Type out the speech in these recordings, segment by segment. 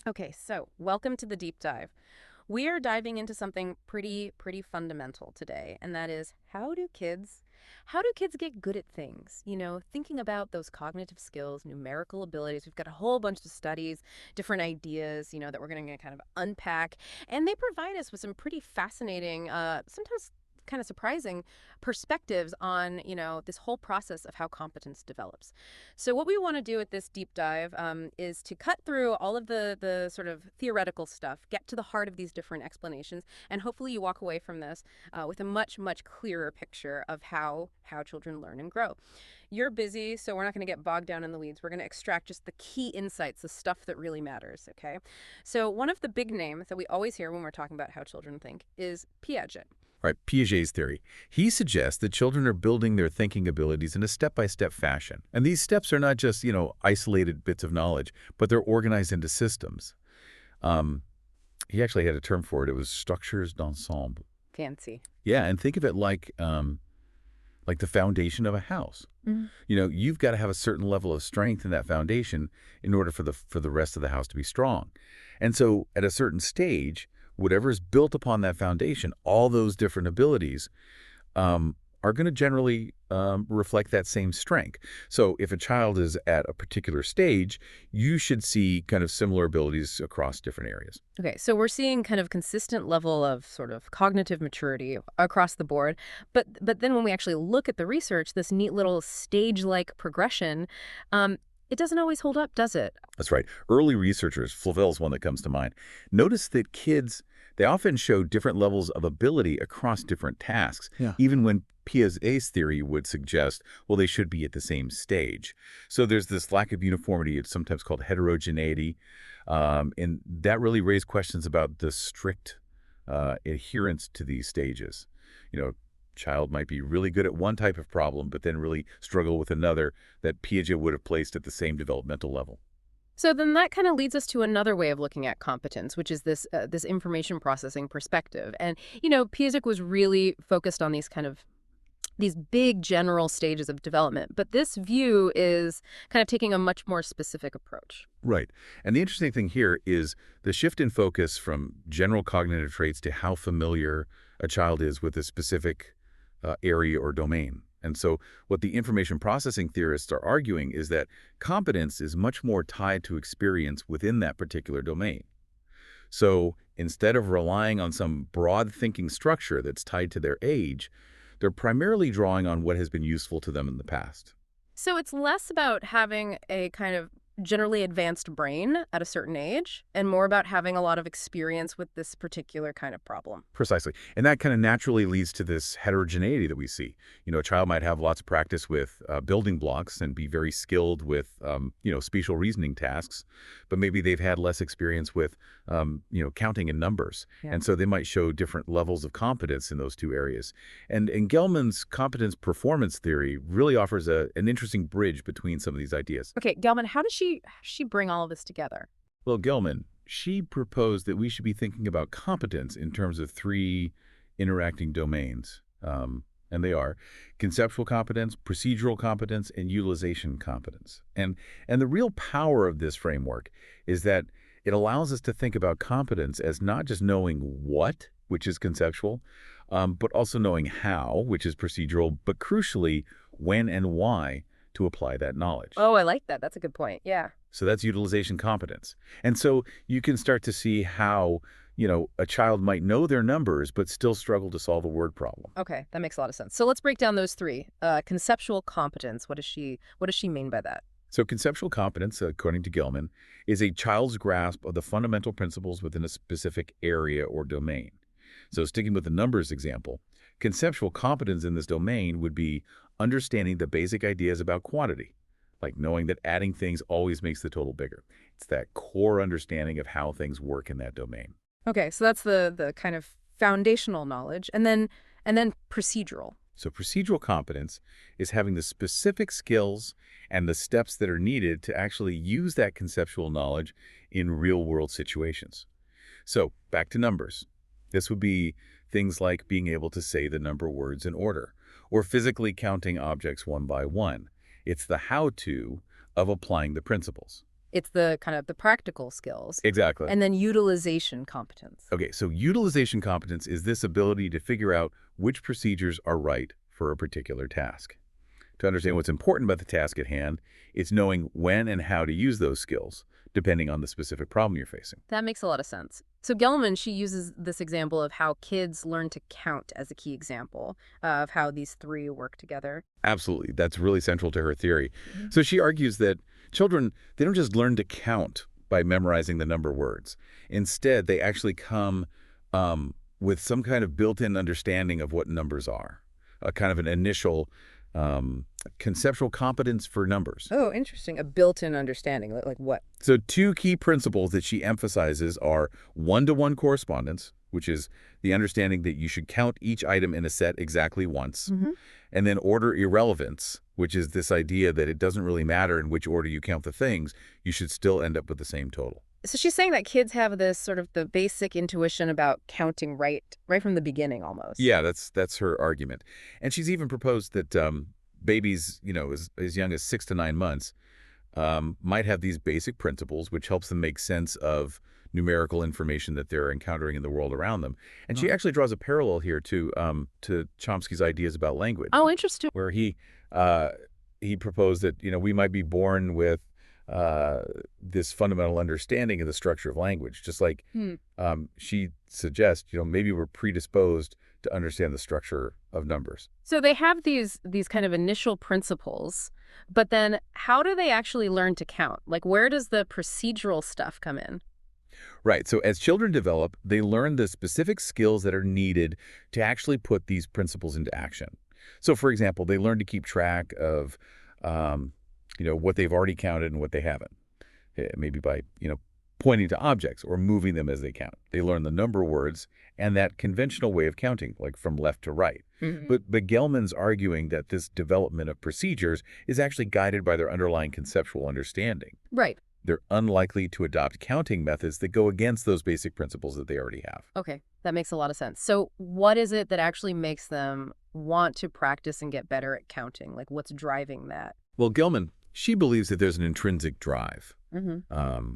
Okay, so welcome to the deep dive. We are diving into something pretty fundamental today, and that is how do kids get good at things? Thinking about those cognitive skills, numerical abilities. We've got a whole bunch of studies, different ideas, that we're going to kind of unpack, and they provide us with some pretty fascinating, sometimes kind of surprising perspectives on, this whole process of how competence develops. So what we want to do at this deep dive is to cut through all of the sort of theoretical stuff, get to the heart of these different explanations, and hopefully you walk away from this with a much clearer picture of how children learn and grow. You're busy, so we're not going to get bogged down in the weeds. We're going to extract just the key insights, the stuff that really matters, okay? So one of the big names that we always hear when we're talking about how children think is Piaget. Right, Piaget's theory. He suggests that children are building their thinking abilities in a step-by-step fashion. And these steps are not just, isolated bits of knowledge, but they're organized into systems. Um, he actually had a term for it. It was structures d'ensemble. Fancy. Yeah, and think of it like the foundation of a house. Mhm. You've got to have a certain level of strength in that foundation in order for the rest of the house to be strong. And so at a certain stage, whatever is built upon that foundation, all those different abilities are going to generally reflect that same strength. So if a child is at a particular stage, you should see kind of similar abilities across different areas. Okay, so we're seeing kind of consistent level of sort of cognitive maturity across the board. But then when we actually look at the research, this neat little stage-like progression, it doesn't always hold up, does it? That's right. Early researchers, Flavel's one that comes to mind, noticed that kids, they often show different levels of ability across different tasks, Yeah. even when Piaget's theory would suggest, well, they should be at the same stage. So there's this lack of uniformity. It's sometimes called heterogeneity. And that really raised questions about the strict adherence to these stages. Child might be really good at one type of problem, but then really struggle with another that Piaget would have placed at the same developmental level. So then that kind of leads us to another way of looking at competence, which is this information processing perspective. And Piaget was really focused on these big general stages of development, but this view is kind of taking a much more specific approach. Right. And the interesting thing here is the shift in focus from general cognitive traits to how familiar a child is with a specific area or domain. And so what the information processing theorists are arguing is that competence is much more tied to experience within that particular domain. So instead of relying on some broad thinking structure that's tied to their age, they're primarily drawing on what has been useful to them in the past. So it's less about having a kind of generally advanced brain at a certain age and more about having a lot of experience with this particular kind of problem. Precisely. And that kind of naturally leads to this heterogeneity that we see. A child might have lots of practice with building blocks and be very skilled with, spatial reasoning tasks, but maybe they've had less experience with, counting in numbers. Yeah. And so they might show different levels of competence in those two areas. And Gelman's competence performance theory really offers an interesting bridge between some of these ideas. Okay, Gelman, how does she bring all of this together? Well, Gelman, she proposed that we should be thinking about competence in terms of three interacting domains. And they are conceptual competence, procedural competence, and utilization competence. And the real power of this framework is that it allows us to think about competence as not just knowing what, which is conceptual, but also knowing how, which is procedural, but crucially, when and why to apply that knowledge. Oh, I like that. That's a good point. Yeah. So that's utilization competence. And so you can start to see how, a child might know their numbers but still struggle to solve a word problem. Okay, that makes a lot of sense. So let's break down those three. Conceptual competence. What does she mean by that? So conceptual competence, according to Gilman, is a child's grasp of the fundamental principles within a specific area or domain. So sticking with the numbers example, conceptual competence in this domain would be understanding the basic ideas about quantity, like knowing that adding things always makes the total bigger. It's that core understanding of how things work in that domain. Okay, so that's the kind of foundational knowledge, and then procedural. So procedural competence is having the specific skills and the steps that are needed to actually use that conceptual knowledge in real-world situations. So back to numbers. This would be things like being able to say the number of words in order, or physically counting objects one by one. It's the how-to of applying the principles. It's the kind of the practical skills. Exactly. And then utilization competence. Okay, so utilization competence is this ability to figure out which procedures are right for a particular task. To understand what's important about the task at hand, it's knowing when and how to use those skills, depending on the specific problem you're facing. That makes a lot of sense. So Gelman, she uses this example of how kids learn to count as a key example of how these three work together. Absolutely. That's really central to her theory. Mhm. So she argues that children, they don't just learn to count by memorizing the number words. Instead, they actually come with some kind of built-in understanding of what numbers are, a kind of an initial um, conceptual competence for numbers. Oh, interesting. A built-in understanding. Like what? So two key principles that she emphasizes are one-to-one correspondence, which is the understanding that you should count each item in a set exactly once, Hmm. and then order irrelevance, which is this idea that it doesn't really matter in which order you count the things, you should still end up with the same total. So she's saying that kids have this sort of the basic intuition about counting right from the beginning almost. Yeah, that's her argument. And she's even proposed that babies, as young as 6 to 9 months, might have these basic principles, which helps them make sense of numerical information that they're encountering in the world around them. And she actually draws a parallel here to Chomsky's ideas about language, Oh, interesting. where he proposed that we might be born with this fundamental understanding of the structure of language, just like Hmm. she suggests, maybe we're predisposed to understand the structure of numbers. So they have these kind of initial principles, but then how do they actually learn to count? Like where does the procedural stuff come in? Right. So as children develop, they learn the specific skills that are needed to actually put these principles into action. So, for example, they learn to keep track of, what they've already counted and what they haven't. Maybe by, pointing to objects or moving them as they count. They learn the number words and that conventional way of counting, like from left to right. Mhm. But Gelman's arguing that this development of procedures is actually guided by their underlying conceptual understanding. Right. They're unlikely to adopt counting methods that go against those basic principles that they already have. Okay. That makes a lot of sense. So what is it that actually makes them want to practice and get better at counting? Like what's driving that? Well, Gelman, she believes that there's an intrinsic drive. Mm-hmm.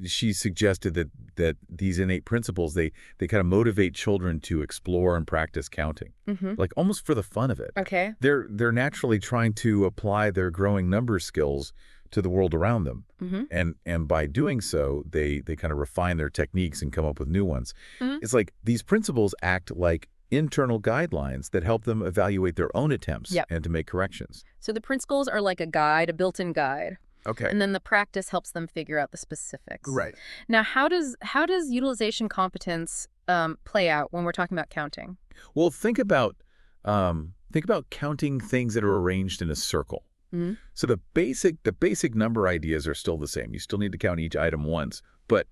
She suggested that these innate principles, they kind of motivate children to explore and practice counting, Mm-hmm. like almost for the fun of it. Okay. They're naturally trying to apply their growing number skills to the world around them. Mm-hmm. And by doing so, they kind of refine their techniques and come up with new ones. Mm-hmm. It's like these principles act like internal guidelines that help them evaluate their own attempts Yep. and to make corrections. So the principles are like a guide, a built-in guide. Okay. And then the practice helps them figure out the specifics. Right. Now, how does utilization competence play out when we're talking about counting? Well, think about counting things that are arranged in a circle. Mhm. So the basic number ideas are still the same. You still need to count each item once, but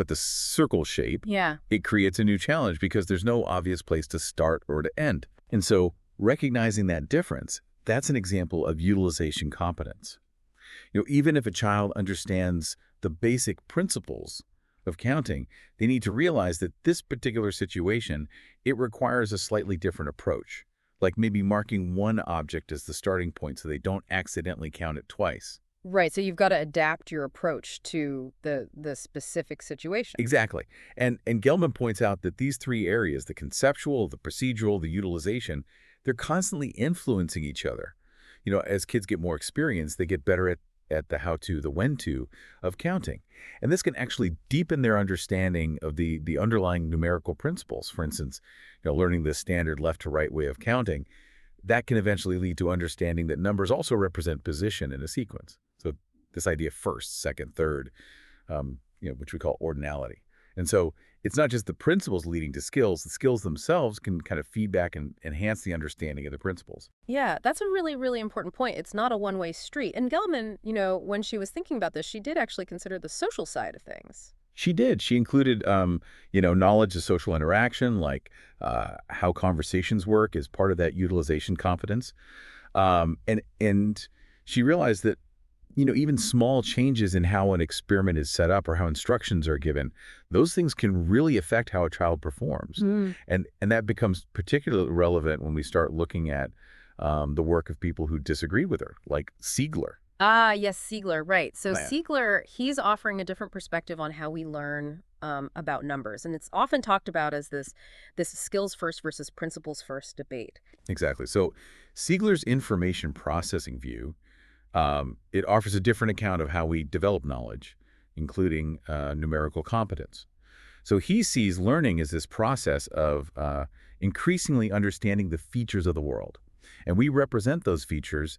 the circle shape, Yeah. it creates a new challenge because there's no obvious place to start or to end. And so recognizing that difference, that's an example of utilization competence. Even if a child understands the basic principles of counting, they need to realize that this particular situation, it requires a slightly different approach, like maybe marking one object as the starting point so they don't accidentally count it twice. Right. So you've got to adapt your approach to the specific situation. Exactly. And Gelman points out that these three areas, the conceptual, the procedural, the utilization, they're constantly influencing each other. As kids get more experience, they get better at the how-to, the when-to of counting. And this can actually deepen their understanding of the underlying numerical principles. For instance, learning the standard left-to-right way of counting, that can eventually lead to understanding that numbers also represent position in a sequence. So this idea of first, second, third, which we call ordinality. And so it's not just the principles leading to skills. The skills themselves can kind of feedback and enhance the understanding of the principles. Yeah, that's a really, really important point. It's not a one-way street. And Gelman, when she was thinking about this, she did actually consider the social side of things. She did. She included, knowledge of social interaction, like how conversations work as part of that utilization competence. And she realized that, even small changes in how an experiment is set up or how instructions are given, those things can really affect how a child performs. Mm. And that becomes particularly relevant when we start looking at the work of people who disagree with her, like Siegler. Ah, yes, Siegler, right. So Man. Siegler, he's offering a different perspective on how we learn about numbers, and it's often talked about as this skills first versus principles first debate. Exactly. So Siegler's information processing view, it offers a different account of how we develop knowledge, including numerical competence. So he sees learning as this process of increasingly understanding the features of the world. And we represent those features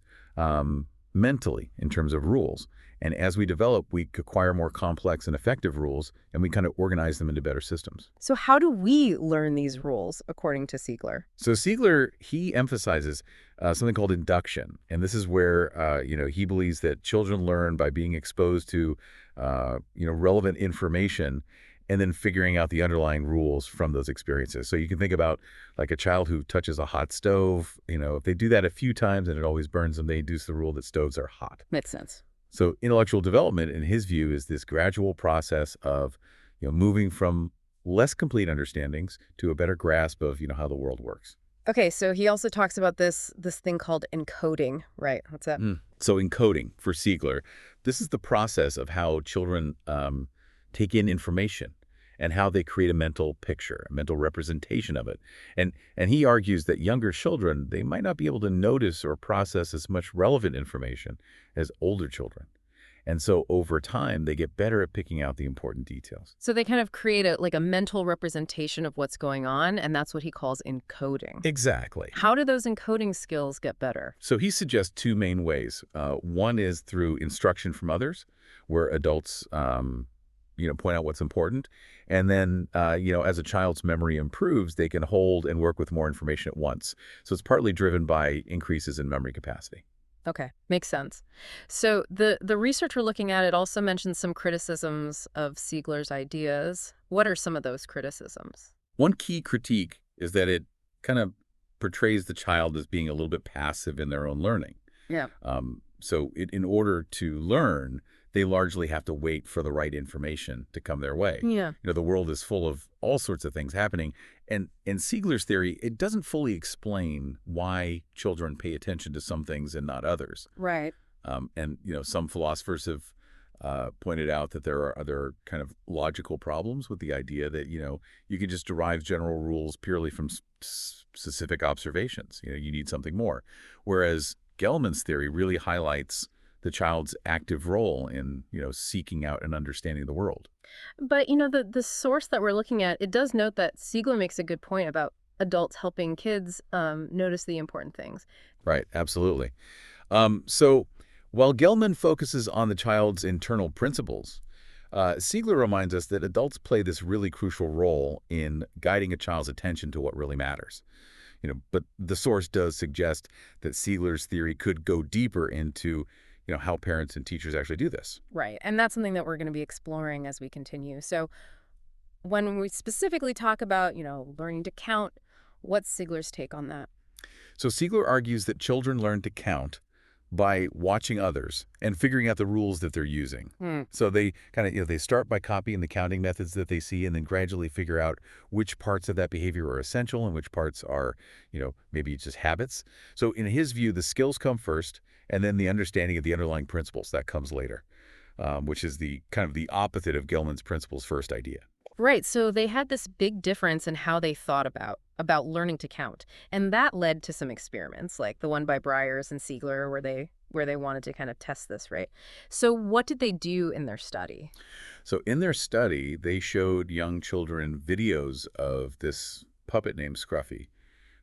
mentally in terms of rules. And as we develop, we acquire more complex and effective rules, and we kind of organize them into better systems. So how do we learn these rules, according to Siegler? So Siegler, he emphasizes something called induction. And this is where, he believes that children learn by being exposed to, relevant information and then figuring out the underlying rules from those experiences. So you can think about like a child who touches a hot stove, if they do that a few times and it always burns them, they induce the rule that stoves are hot. Makes sense. So intellectual development, in his view, is this gradual process of, moving from less complete understandings to a better grasp of, how the world works. Okay, so he also talks about this thing called encoding, right? What's that? So encoding for Siegler, this is the process of how children take in information and how they create a mental picture, a mental representation of it. And he argues that younger children, they might not be able to notice or process as much relevant information as older children. And so over time, they get better at picking out the important details. So they kind of create a mental representation of what's going on, and that's what he calls encoding. Exactly. How do those encoding skills get better? So he suggests two main ways. One is through instruction from others, where adults, point out what's important. And then, as a child's memory improves, they can hold and work with more information at once. So it's partly driven by increases in memory capacity. Okay, makes sense. So the research we're looking at, it also mentions some criticisms of Siegler's ideas. What are some of those criticisms? One key critique is that it kind of portrays the child as being a little bit passive in their own learning. Yeah. In order to learn, they largely have to wait for the right information to come their way. Yeah. The world is full of all sorts of things happening. And in Siegler's theory, it doesn't fully explain why children pay attention to some things and not others. Right. Some philosophers have pointed out that there are other kind of logical problems with the idea that, you can just derive general rules purely from specific observations. You need something more. Whereas Gelman's theory really highlights the child's active role in, seeking out and understanding the world. But, the source that we're looking at, it does note that Siegler makes a good point about adults helping kids notice the important things. Right, absolutely. So while Gelman focuses on the child's internal principles, Siegler reminds us that adults play this really crucial role in guiding a child's attention to what really matters. But the source does suggest that Siegler's theory could go deeper into how parents and teachers actually do this. Right. And that's something that we're going to be exploring as we continue. So when we specifically talk about, learning to count, what's Siegler's take on that? So Siegler argues that children learn to count by watching others and figuring out the rules that they're using. So they kind of, they start by copying the counting methods that they see and then gradually figure out which parts of that behavior are essential and which parts are, maybe just habits. So in his view, the skills come first and then the understanding of the underlying principles, that comes later, which is the kind of the opposite of Gelman's principles first idea. Right. So they had this big difference in how they thought about learning to count. And that led to some experiments, like the one by Briers and Siegler, where they wanted to kind of test this, right? So what did they do in their study? So in their study, they showed young children videos of this puppet named Scruffy,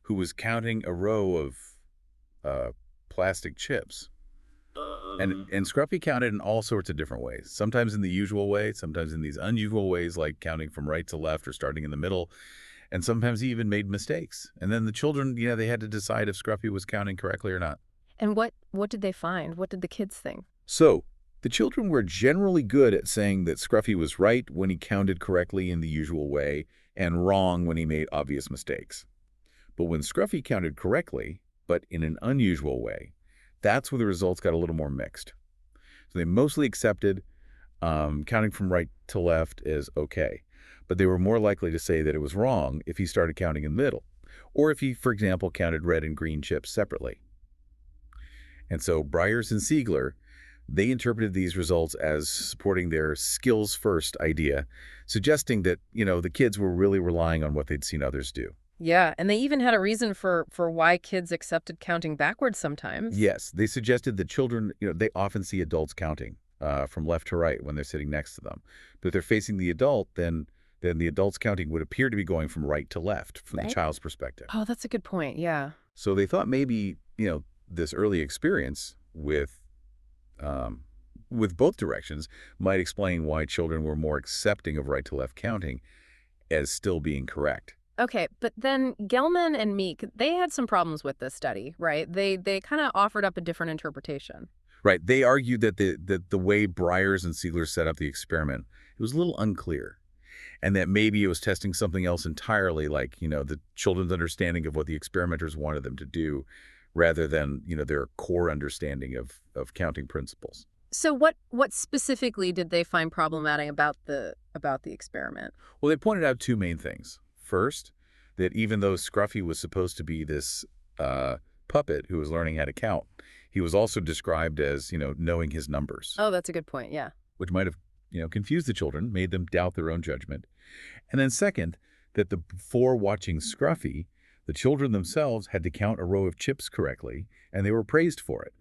who was counting a row of plastic chips. And Scruffy counted in all sorts of different ways, sometimes in the usual way, sometimes in these unusual ways, like counting from right to left or starting in the middle. And sometimes he even made mistakes. And then the children, they had to decide if Scruffy was counting correctly or not. And what did they find? What did the kids think? So the children were generally good at saying that Scruffy was right when he counted correctly in the usual way and wrong when he made obvious mistakes. But when Scruffy counted correctly, but in an unusual way, that's where the results got a little more mixed. So they mostly accepted counting from right to left as okay, but they were more likely to say that it was wrong if he started counting in the middle, or if he, for example, counted red and green chips separately. And so Briers and Siegler, They interpreted these results as supporting their skills-first idea, suggesting that, the kids were really relying on what they'd seen others do. Yeah, and they even had a reason for why kids accepted counting backwards sometimes. Yes, they suggested that children, they often see adults counting from left to right when they're sitting next to them. But if they're facing the adult, then the adult's counting would appear to be going from right to left from the Right. child's perspective. Oh, that's a good point. Yeah. So they thought maybe, this early experience um, with both directions might explain why children were more accepting of right to left counting as still being correct. Okay, but then Gelman and Meek, they had some problems with this study, right? They kind of offered up a different interpretation. Right. They argued that the way Breyers and Siegler set up the experiment, it was a little unclear, and that maybe it was testing something else entirely, like, the children's understanding of what the experimenters wanted them to do, rather than, their core understanding of counting principles. So what specifically did they find problematic about the experiment? Well, they pointed out two main things. First, that even though Scruffy was supposed to be this puppet who was learning how to count, he was also described as, knowing his numbers, Oh, that's a good point. Yeah. which might have, confused the children, made them doubt their own judgment. And then second, that before watching Scruffy, the children themselves had to count a row of chips correctly, and they were praised for it.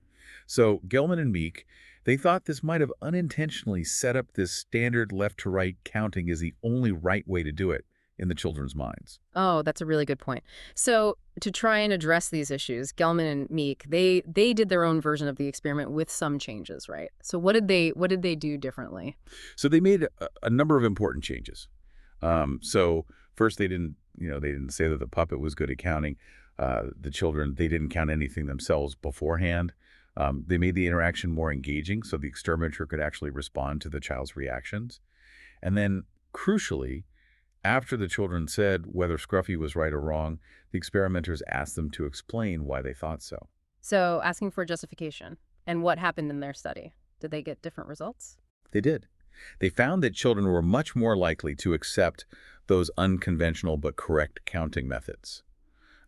So Gelman and Meek, they thought this might have unintentionally set up this standard left-to-right counting as the only right way to do it in the children's minds. Oh, that's a really good point. So to try and address these issues, Gelman and Meek, they did their own version of the experiment with some changes, right? So what did they do differently? So they made a number of important changes. So first, they didn't say that the puppet was good at counting. The children, they didn't count anything themselves beforehand. They made the interaction more engaging so the experimenter could actually respond to the child's reactions. And then, crucially, after the children said whether Scruffy was right or wrong, the experimenters asked them to explain why they thought so. So asking for justification. And what happened in their study? Did they get different results? They did. They found that children were much more likely to accept those unconventional but correct counting methods.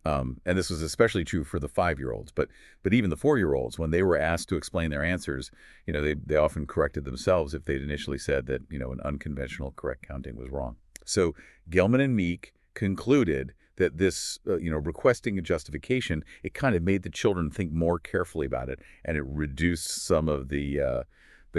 And this was especially true for the 5-year-olds, but even the 4-year-olds, when they were asked to explain their answers, they often corrected themselves if they'd initially said that, an unconventional correct counting was wrong. So Gelman and Meek concluded that this, requesting a justification, it kind of made the children think more carefully about it, and it reduced some of the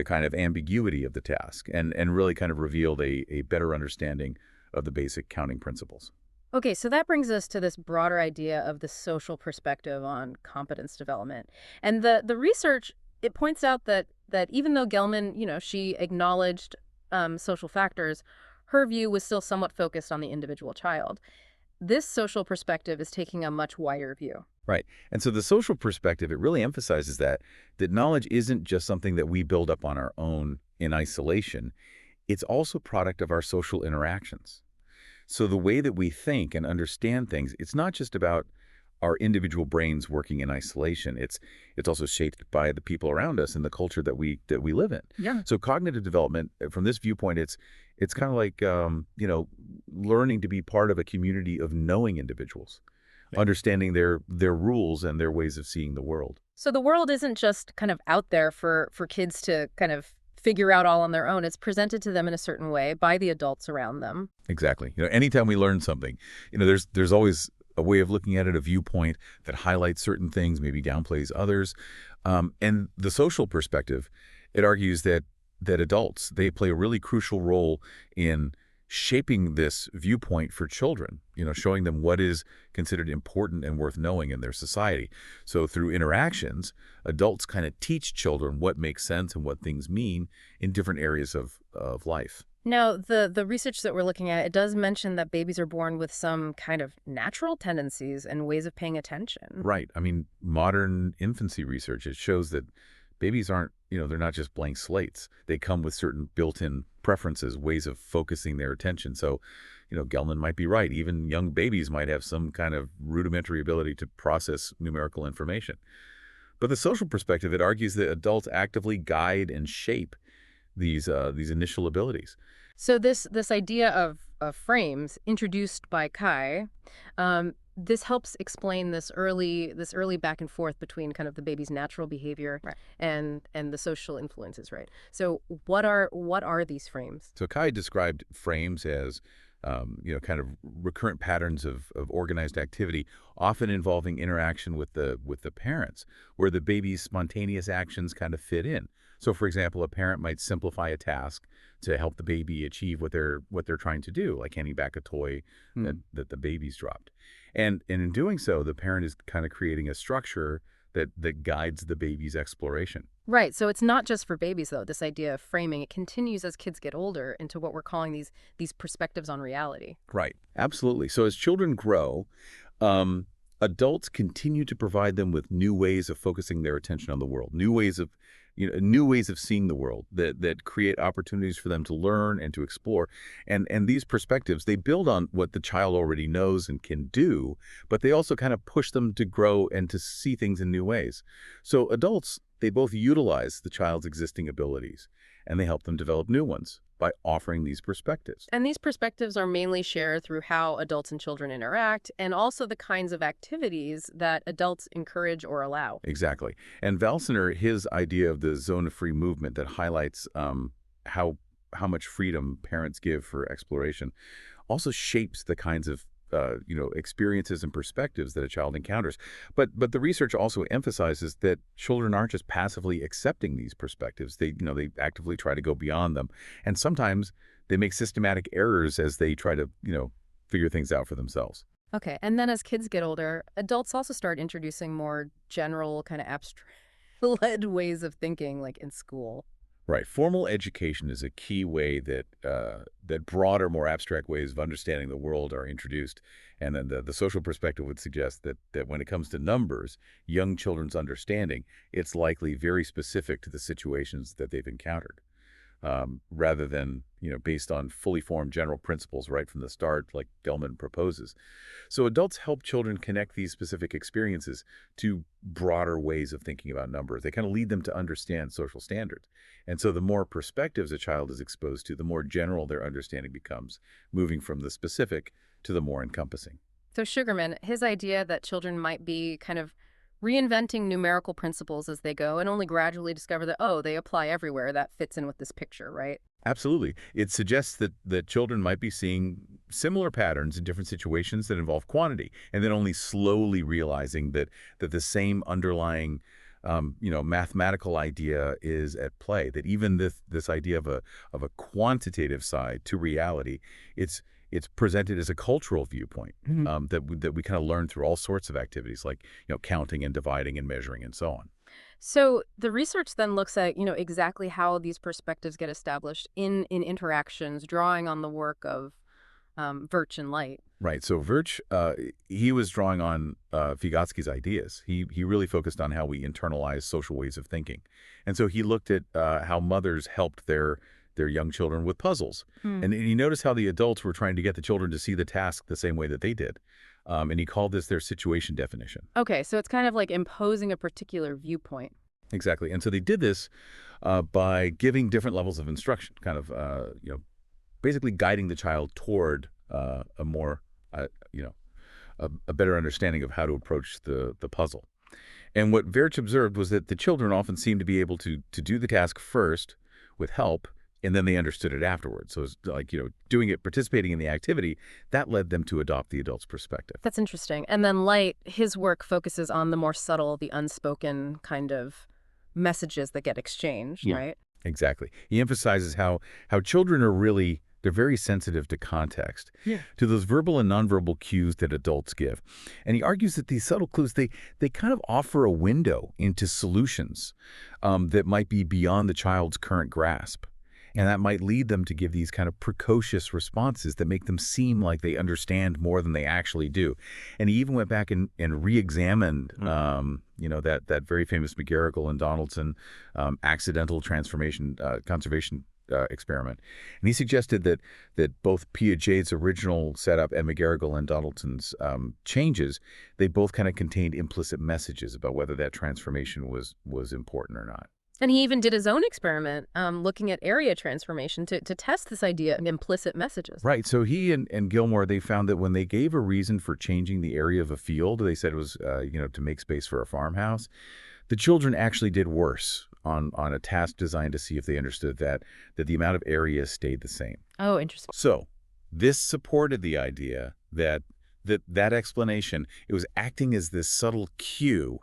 kind of ambiguity of the task, and really kind of revealed a better understanding of the basic counting principles. Okay, so that brings us to this broader idea of the social perspective on competence development. And the research, it points out that even though Gelman, she acknowledged social factors, her view was still somewhat focused on the individual child. This social perspective is taking a much wider view. Right. And so the social perspective, it really emphasizes that knowledge isn't just something that we build up on our own in isolation. It's also a product of our social interactions. So the way that we think and understand things, it's not just about our individual brains working in isolation. It's also shaped by the people around us and the culture that we live in. Yeah. So cognitive development, from this viewpoint, it's kind of like learning to be part of a community of knowing individuals, understanding their rules and their ways of seeing the world. So the world isn't just kind of out there for kids to kind of figure out all on their own. It's presented to them in a certain way by the adults around them. Exactly. Anytime we learn something, there's always a way of looking at it, a viewpoint that highlights certain things, maybe downplays others. And the social perspective, it argues that adults, they play a really crucial role in shaping this viewpoint for children, showing them what is considered important and worth knowing in their society. So through interactions, adults kind of teach children what makes sense and what things mean in different areas of life. Now, the research that we're looking at, it does mention that babies are born with some kind of natural tendencies and ways of paying attention. Right. I mean, modern infancy research, it shows that babies aren't, they're not just blank slates. They come with certain built-in preferences, ways of focusing their attention. So, Gelman might be right. Even young babies might have some kind of rudimentary ability to process numerical information. But the social perspective, it argues that adults actively guide and shape these initial abilities. So this idea of frames introduced by Kai, this helps explain this early back and forth between kind of the baby's natural behavior Right. and the social influences, right? So what are these frames? So Kai described frames as, kind of recurrent patterns of organized activity, often involving interaction with the parents, where the baby's spontaneous actions kind of fit in. So, for example, a parent might simplify a task to help the baby achieve what they're trying to do, like handing back a toy that the baby's dropped. And in doing so, the parent is kind of creating a structure that guides the baby's exploration. Right. So it's not just for babies though. This idea of framing, it continues as kids get older into what we're calling these perspectives on reality. Right. Absolutely. So as children grow, um, adults continue to provide them with new ways of focusing their attention on the world, new ways of seeing the world that create opportunities for them to learn and to explore. And these perspectives, they build on what the child already knows and can do, but they also kind of push them to grow and to see things in new ways. So adults, they both utilize the child's existing abilities and they help them develop new ones by offering these perspectives. And these perspectives are mainly shared through how adults and children interact and also the kinds of activities that adults encourage or allow. Exactly. And Valsner, his idea of the zone of free movement that highlights how how much freedom parents give for exploration, also shapes the kinds of experiences and perspectives that a child encounters. But the research also emphasizes that children aren't just passively accepting these perspectives. They actively try to go beyond them, and sometimes they make systematic errors as they try to figure things out for themselves. Okay. And then as kids get older, adults also start introducing more general kind of abstract led ways of thinking like in school. Right. Formal education is a key way that broader, more abstract ways of understanding the world are introduced. And then the social perspective would suggest that when it comes to numbers, young children's understanding, it's likely very specific to the situations that they've encountered, rather than based on fully formed general principles right from the start, like Gellman proposes. So adults help children connect these specific experiences to broader ways of thinking about numbers. They kind of lead them to understand social standards. And so the more perspectives a child is exposed to, the more general their understanding becomes, moving from the specific to the more encompassing. So Sugarman, his idea that children might be kind of reinventing numerical principles as they go and only gradually discover that, oh, they apply everywhere, that fits in with this picture, right? Absolutely. It suggests that children might be seeing similar patterns in different situations that involve quantity, and then only slowly realizing that the same underlying mathematical idea is at play, that even this idea of a quantitative side to reality, it's presented as a cultural viewpoint, that we kind of learn through all sorts of activities like counting and dividing and measuring and so on. So the research then looks at, exactly how these perspectives get established in interactions, drawing on the work of Virch and Light. Right. So Virch, he was drawing on Vygotsky's ideas. He really focused on how we internalize social ways of thinking. And so he looked at how mothers helped their young children with puzzles. Hmm. And he noticed how the adults were trying to get the children to see the task the same way that they did. And he called this their situation definition. Okay, so it's kind of like imposing a particular viewpoint. Exactly. And so they did this by giving different levels of instruction, kind of, basically guiding the child toward a more, a better understanding of how to approach the puzzle. And what Verich observed was that the children often seemed to be able to do the task first with help, and then they understood it afterwards. So it's like, doing it, participating in the activity, that led them to adopt the adult's perspective. That's interesting. And then Light, his work focuses on the more subtle, the unspoken kind of messages that get exchanged, Yeah. right? Exactly. He emphasizes how children are really, they're very sensitive to context, Yeah. to those verbal and nonverbal cues that adults give. And he argues that these subtle clues, they kind of offer a window into solutions that might be beyond the child's current grasp. And that might lead them to give these kind of precocious responses that make them seem like they understand more than they actually do. And he even went back and re-examined, that very famous McGarrigle and Donaldson accidental transformation conservation experiment. And he suggested that both Piaget's original setup and McGarrigle and Donaldson's changes, they both kind of contained implicit messages about whether that transformation was important or not. And he even did his own experiment, looking at area transformation to test this idea of implicit messages. Right. So he and Gilmore, they found that when they gave a reason for changing the area of a field, they said it was, to make space for a farmhouse, the children actually did worse on a task designed to see if they understood that the amount of area stayed the same. Oh, interesting. So this supported the idea that explanation, it was acting as this subtle cue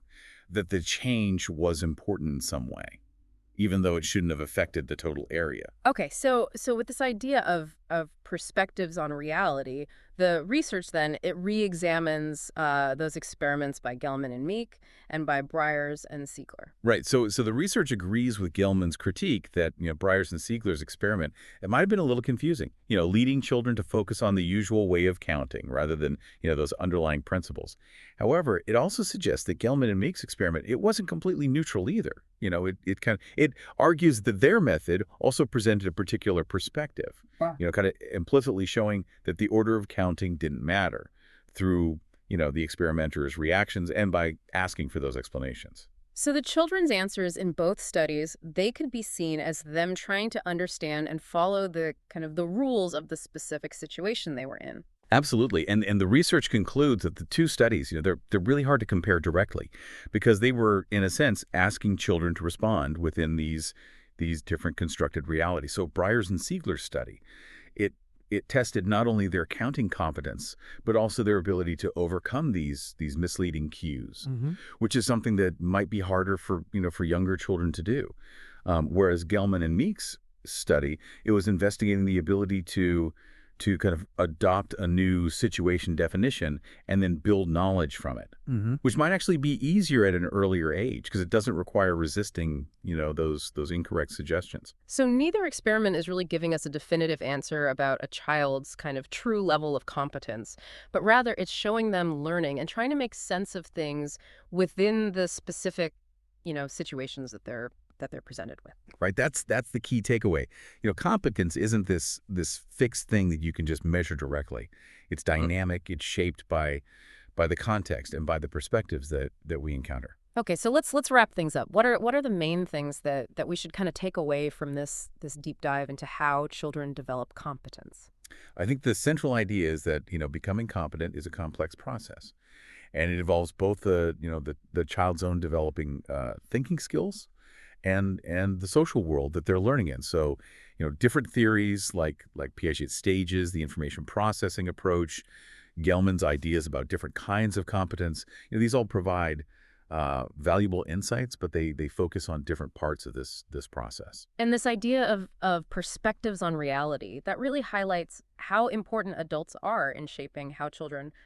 that the change was important in some way, even though it shouldn't have affected the total area. Okay, so with this idea of perspectives on reality, the research then it re-examines those experiments by Gelman and Meek and by Briers and Siegler. Right. So the research agrees with Gelman's critique that, Breyer's and Siegler's experiment, it might have been a little confusing, leading children to focus on the usual way of counting rather than, those underlying principles. However, it also suggests that Gelman and Meek's experiment, it wasn't completely neutral either. It argues that their method also presented a particular perspective, Wow. kind of implicitly showing that the order of counting didn't matter through, the experimenter's reactions and by asking for those explanations. So the children's answers in both studies, they could be seen as them trying to understand and follow the kind of the rules of the specific situation they were in. Absolutely. And the research concludes that the two studies, they're really hard to compare directly because they were, in a sense, asking children to respond within these different constructed realities. So Breyer's and Siegler's study, it it tested not only their counting competence, but also their ability to overcome these misleading cues, Hmm. which is something that might be harder for younger children to do. Whereas Gelman and Meek's study, it was investigating the ability to kind of adopt a new situation definition and then build knowledge from it, Hmm. which might actually be easier at an earlier age because it doesn't require resisting, those incorrect suggestions. So neither experiment is really giving us a definitive answer about a child's kind of true level of competence, but rather it's showing them learning and trying to make sense of things within the specific, situations that they're presented with. Right? That's the key takeaway. Competence isn't this fixed thing that you can just measure directly. It's dynamic. It's shaped by the context and by the perspectives that we encounter. Okay, so let's wrap things up. What are the main things that we should kind of take away from this deep dive into how children develop competence? I think the central idea is that becoming competent is a complex process, and it involves both the child's own developing thinking skills and the social world that they're learning in. So, different theories like Piaget's stages, the information processing approach, Gelman's ideas about different kinds of competence, these all provide valuable insights, but they focus on different parts of this process. And this idea of perspectives on reality, that really highlights how important adults are in shaping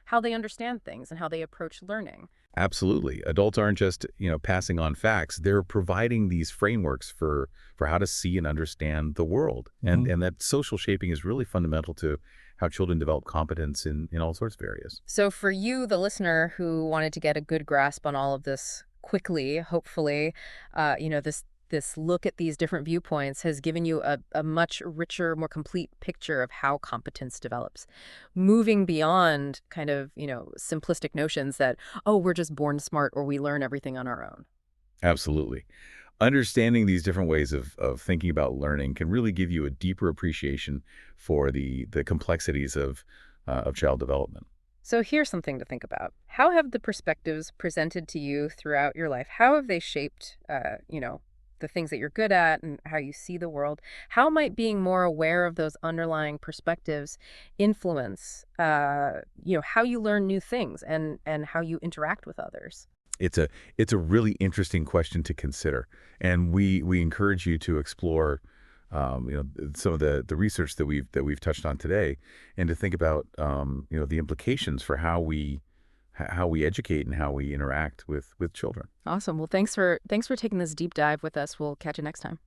how they understand things and how they approach learning. Absolutely. Adults aren't just, passing on facts. They're providing these frameworks for how to see and understand the world. And Mhm. and that social shaping is really fundamental to how children develop competence in all sorts of areas. So for you, the listener who wanted to get a good grasp on all of this quickly, hopefully, this look at these different viewpoints has given you a much richer, more complete picture of how competence develops, moving beyond kind of, simplistic notions that, oh, we're just born smart or we learn everything on our own. Absolutely. Understanding these different ways of thinking about learning can really give you a deeper appreciation for the complexities of child development. So here's something to think about. How have the perspectives presented to you throughout your life, how have they shaped, the things that you're good at and how you see the world? How might being more aware of those underlying perspectives influence, how you learn new things and how you interact with others? It's a really interesting question to consider, and we encourage you to explore, some of the research that we've touched on today, and to think about, the implications for how we educate and how we interact with children. Awesome. Well, thanks for taking this deep dive with us. We'll catch you next time.